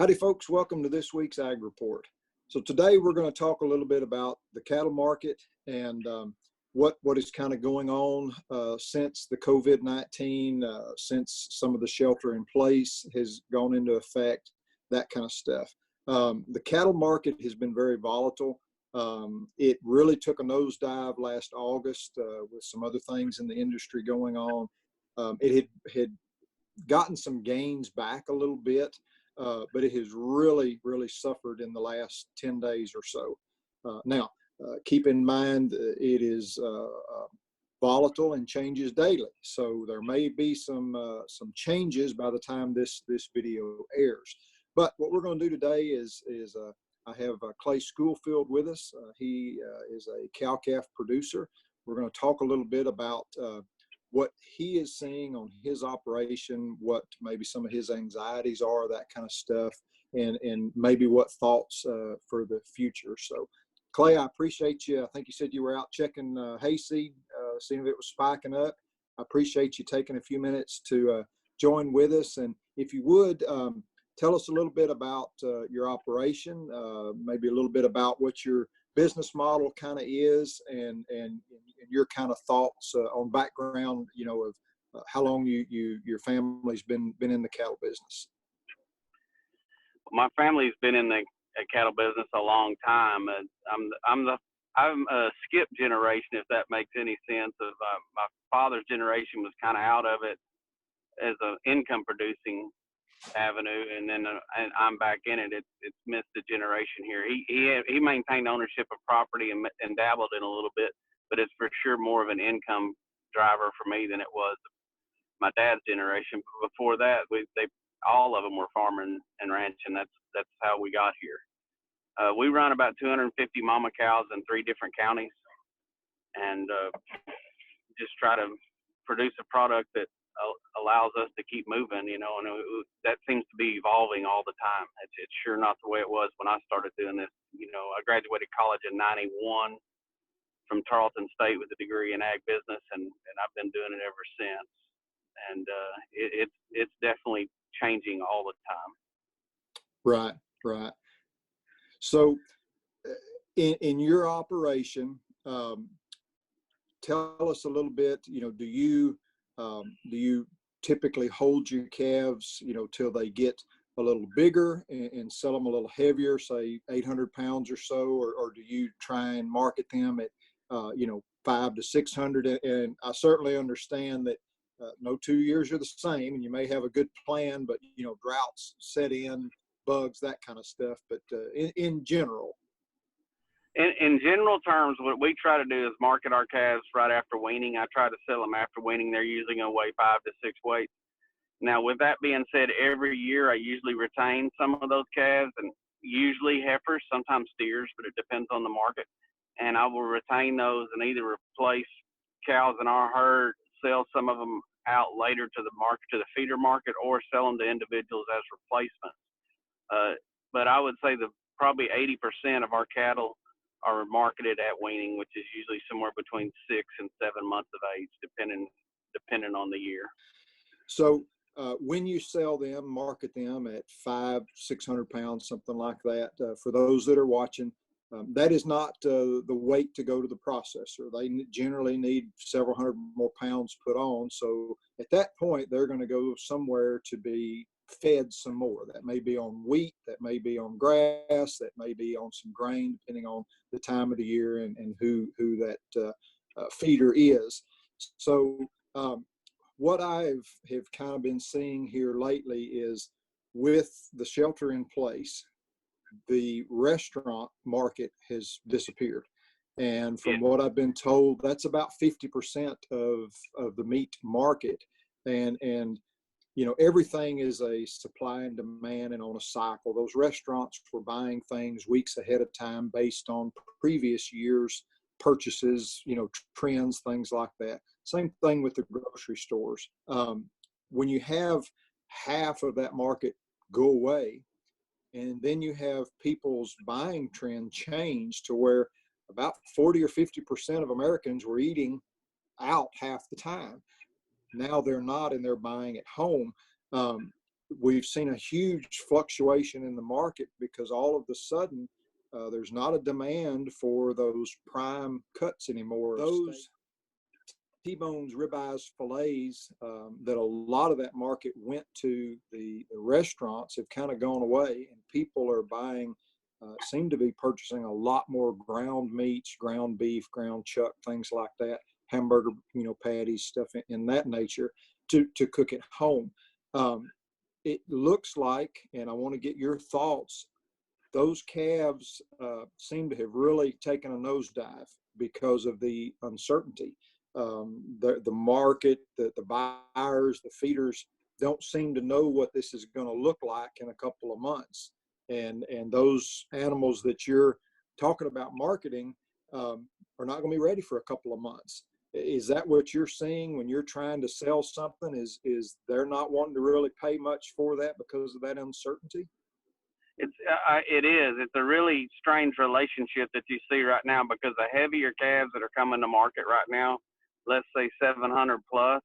Howdy folks, welcome to this week's Ag Report. So today we're going to talk a little bit about the cattle market and what is kind of going on since the COVID-19, since some of the shelter in place has gone into effect, that kind of stuff. The cattle market has been very volatile. It really took a nosedive last August with some other things in the industry going on. It had gotten some gains back a little bit, but it has really suffered in the last 10 days or so. Now, keep in mind, it is volatile and changes daily. So there may be some changes by the time this video airs. But what we're going to do today is I have Clay Schoolfield with us. He is a cow-calf producer. We're going to talk a little bit about what he is seeing on his operation, what maybe some of his anxieties are, that kind of stuff, and maybe what thoughts for the future. So, Clay, I appreciate you. I think you said you were out checking hayseed, seeing if it was spiking up. I appreciate you taking a few minutes to join with us. And if you would, tell us a little bit about your operation, maybe a little bit about what your business model kind of is, and your kind of thoughts on background, you know, of how long your family's been in the cattle business. My family's been in the cattle business a long time. I'm a skip generation, if that makes any sense. Of my father's generation was kind of out of it as an income producing avenue, and then and I'm back in it. It's missed a generation here. He maintained ownership of property and dabbled in a little bit, but it's for sure more of an income driver for me than it was my dad's generation. Before that, all of them were farming and ranching. That's how we got here. We run about 250 mama cows in 3 different counties, and just try to produce a product that allows us to keep moving, you know, and that seems to be evolving all the time. It's sure not the way it was when I started doing this. You know, I graduated college in '91 from Tarleton State with a degree in ag business, and I've been doing it ever since. And it's definitely changing all the time. Right. So in your operation, tell us a little bit, you know, do you typically hold your calves, you know, till they get a little bigger and sell them a little heavier, say 800 pounds or so, or do you try and market them at, you know, 500 to 600? And I certainly understand that no 2 years are the same, and you may have a good plan, but, you know, droughts set in, bugs, that kind of stuff. But in general. In general terms, what we try to do is market our calves right after weaning. I try to sell them after weaning. They're usually going to weigh 5 to 6 weights. Now, with that being said, every year I usually retain some of those calves, and usually heifers, sometimes steers, but it depends on the market. And I will retain those and either replace cows in our herd, sell some of them out later to the market, to the feeder market, or sell them to individuals as replacements. But I would say that probably 80% of our cattle are marketed at weaning, which is usually somewhere between 6 and 7 months of age, depending on the year. So when you sell them, market them at 500-600 pounds, something like that, for those that are watching, that is not the weight to go to the processor. They generally need several hundred more pounds put on. So at that point, they're going to go somewhere to be fed some more. That may be on wheat, that may be on grass, that may be on some grain, depending on the time of the year and who that feeder is. So what have kind of been seeing here lately is, with the shelter in place, the restaurant market has disappeared. And from what I've been told, that's about 50% of the meat market. And you know, everything is a supply and demand and on a cycle. Those restaurants were buying things weeks ahead of time based on previous year's purchases, you know, trends, things like that. Same thing with the grocery stores. When you have half of that market go away, and then you have people's buying trend change to where about 40 or 50% of Americans were eating out half the time. Now they're not, and they're buying at home. we've seen a huge fluctuation in the market because all of a sudden there's not a demand for those prime cuts anymore. Those T-bones, ribeyes, fillets, that a lot of that market went to the restaurants have kind of gone away, and people are buying, seem to be purchasing a lot more ground meats, ground beef, ground chuck, things like that, hamburger, patties, stuff in that nature to cook at home. It looks like, and I want to get your thoughts, those calves seem to have really taken a nosedive because of the uncertainty. The market, the buyers, the feeders don't seem to know what this is going to look like in a couple of months. And those animals that you're talking about marketing are not going to be ready for a couple of months. Is that what you're seeing when you're trying to sell something? Is they're not wanting to really pay much for that because of that uncertainty? It is. It's a really strange relationship that you see right now, because the heavier calves that are coming to market right now, let's say 700 plus,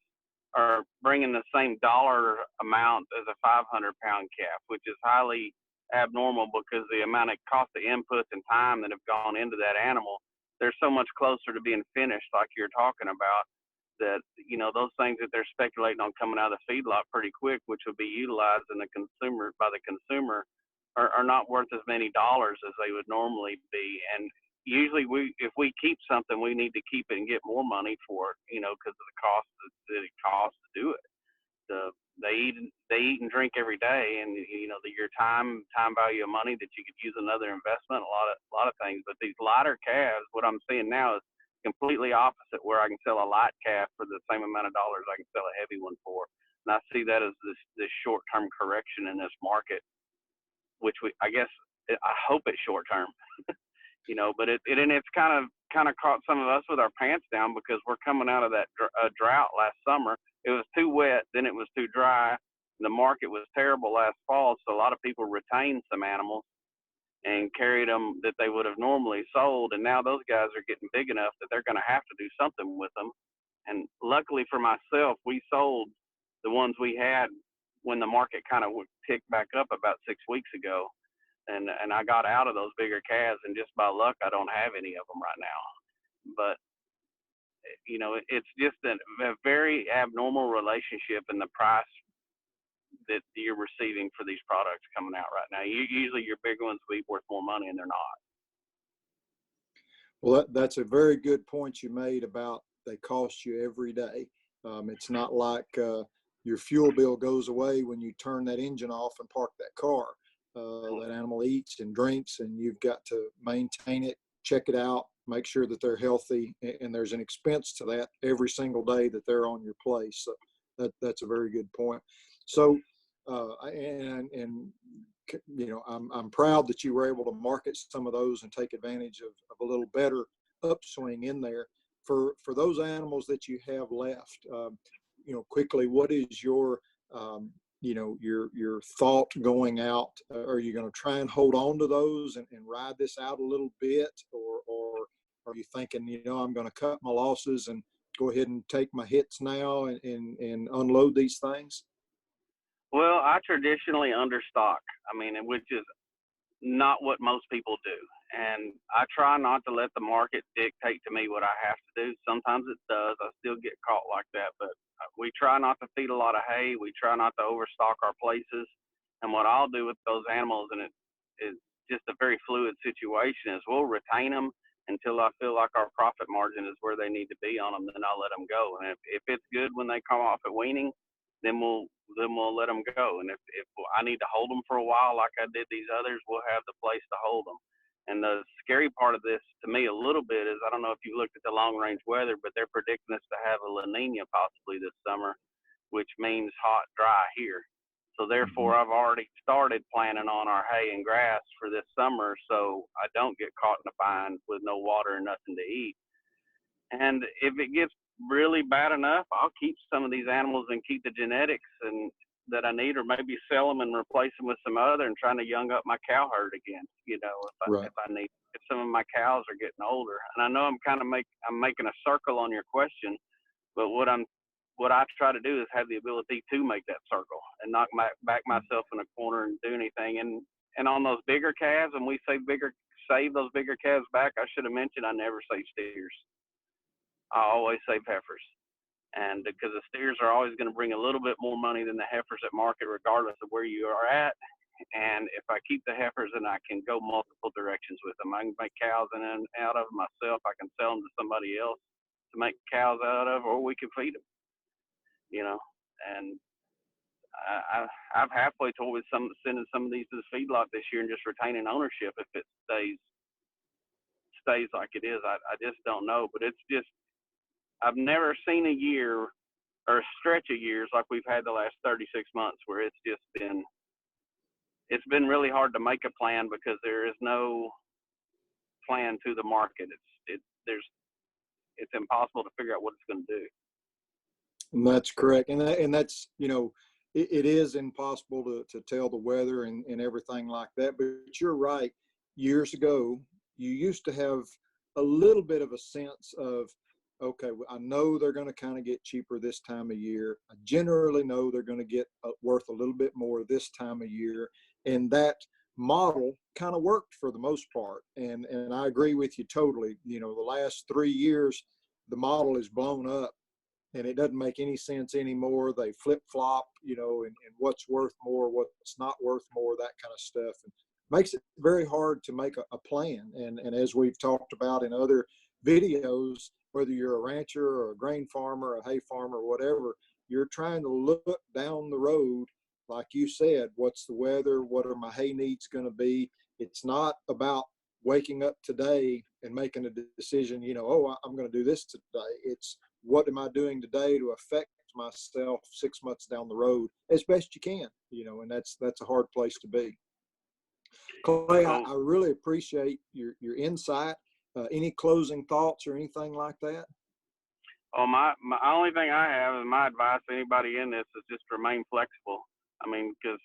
are bringing the same dollar amount as a 500-pound calf, which is highly abnormal because the amount of cost of inputs and time that have gone into that animal, they're so much closer to being finished, like you're talking about, that, those things that they're speculating on coming out of the feedlot pretty quick, which will be utilized in by the consumer, are not worth as many dollars as they would normally be. And usually if we keep something, we need to keep it and get more money for it, because of the cost that it costs to do it. They eat and drink every day, and your time value of money that you could use another investment, a lot of things. But these lighter calves, what I'm seeing now is completely opposite, where I can sell a light calf for the same amount of dollars I can sell a heavy one for. And I see that as this short-term correction in this market, which I hope it's short-term. But it's kind of caught some of us with our pants down, because we're coming out of that drought last summer. It was too wet, then it was too dry. The market was terrible last fall, so a lot of people retained some animals and carried them that they would have normally sold, and now those guys are getting big enough that they're going to have to do something with them. And luckily for myself, we sold the ones we had when the market kind of ticked back up about 6 weeks ago. And I got out of those bigger calves, and just by luck, I don't have any of them right now. But, it's just a very abnormal relationship in the price that you're receiving for these products coming out right now. Usually your bigger ones will be worth more money, and they're not. Well, that's a very good point you made about they cost you every day. It's not like your fuel bill goes away when you turn that engine off and park that car. That animal eats and drinks, and you've got to maintain it, check it out, make sure that they're healthy, and there's an expense to that every single day that they're on your place. So that's a very good point. So, I'm proud that you were able to market some of those and take advantage of a little better upswing in there. For those animals that you have left, quickly, what is your your thought going out? Are you going to try and hold on to those and ride this out a little bit, or are you thinking, I'm going to cut my losses and go ahead and take my hits now and unload these things? Well, I traditionally understock. Which is not what most people do. And I try not to let the market dictate to me what I have to do. Sometimes it does. I still get caught like that, but we try not to feed a lot of hay. We try not to overstock our places. And what I'll do with those animals, and it is just a very fluid situation, is we'll retain them until I feel like our profit margin is where they need to be on them. Then I'll let them go. And if it's good when they come off at weaning, then we'll let them go. And if I need to hold them for a while, like I did these others, we'll have the place to hold them. And the scary part of this to me a little bit is, I don't know if you looked at the long range weather, but they're predicting us to have a La Nina possibly this summer, which means hot, dry here. So therefore, I've already started planning on our hay and grass for this summer, so I don't get caught in a bind with no water and nothing to eat. And if it gets really bad enough, I'll keep some of these animals and keep the genetics and that I need, or maybe sell them and replace them with some other, and trying to young up my cow herd again. If I need, if some of my cows are getting older. And I know I'm making a circle on your question, but what I'm what I try to do is have the ability to make that circle and not back myself in a corner and do anything. And on those bigger calves, and we save those bigger calves back, I should have mentioned I never save steers. I always save heifers. And because the steers are always going to bring a little bit more money than the heifers at market, regardless of where you are at. And if I keep the heifers, then I can go multiple directions with them. I can make cows in and out of them myself. I can sell them to somebody else to make cows out of, or we can feed them, you know. And I've halfway told with sending some of these to the feedlot this year and just retaining ownership if it stays like it is. I just don't know. But it's just, I've never seen a year or a stretch of years like we've had the last 36 months where it's been really hard to make a plan because there is no plan to the market. It's impossible to figure out what it's going to do. And that's correct. And that's, you know, it is impossible to tell the weather and everything like that. But you're right. Years ago, you used to have a little bit of a sense of, okay, I know they're going to kind of get cheaper this time of year. I generally know they're going to get worth a little bit more this time of year. And that model kind of worked for the most part. And I agree with you totally. You know, the last 3 years, the model is blown up and it doesn't make any sense anymore. They flip flop, you know, and what's worth more, what's not worth more, that kind of stuff. And makes it very hard to make a plan. And as we've talked about in other videos, whether you're a rancher or a grain farmer, a hay farmer, whatever, you're trying to look down the road. Like you said, what's the weather? What are my hay needs going to be? It's not about waking up today and making a decision, you know, oh, I'm going to do this today. It's what am I doing today to affect myself 6 months down the road as best you can, you know, and that's a hard place to be. Clay, I really appreciate your insight. Any closing thoughts or anything like that? Oh, my only thing I have is my advice to anybody in this is just remain flexible. I mean, because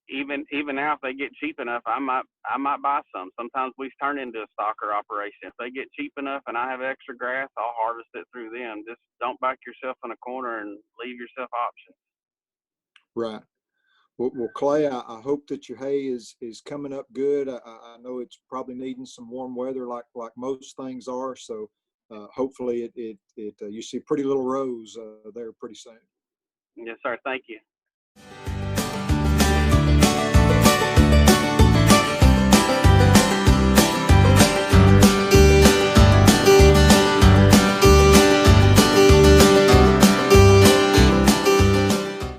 even now, if they get cheap enough, I might buy some. Sometimes we turn into a stocker operation. If they get cheap enough and I have extra grass, I'll harvest it through them. Just don't back yourself in a corner and leave yourself options. Right. Well, Clay, I hope that your hay is coming up good. I know it's probably needing some warm weather, like most things are. So hopefully you see pretty little rows there pretty soon. Yes, sir. Thank you.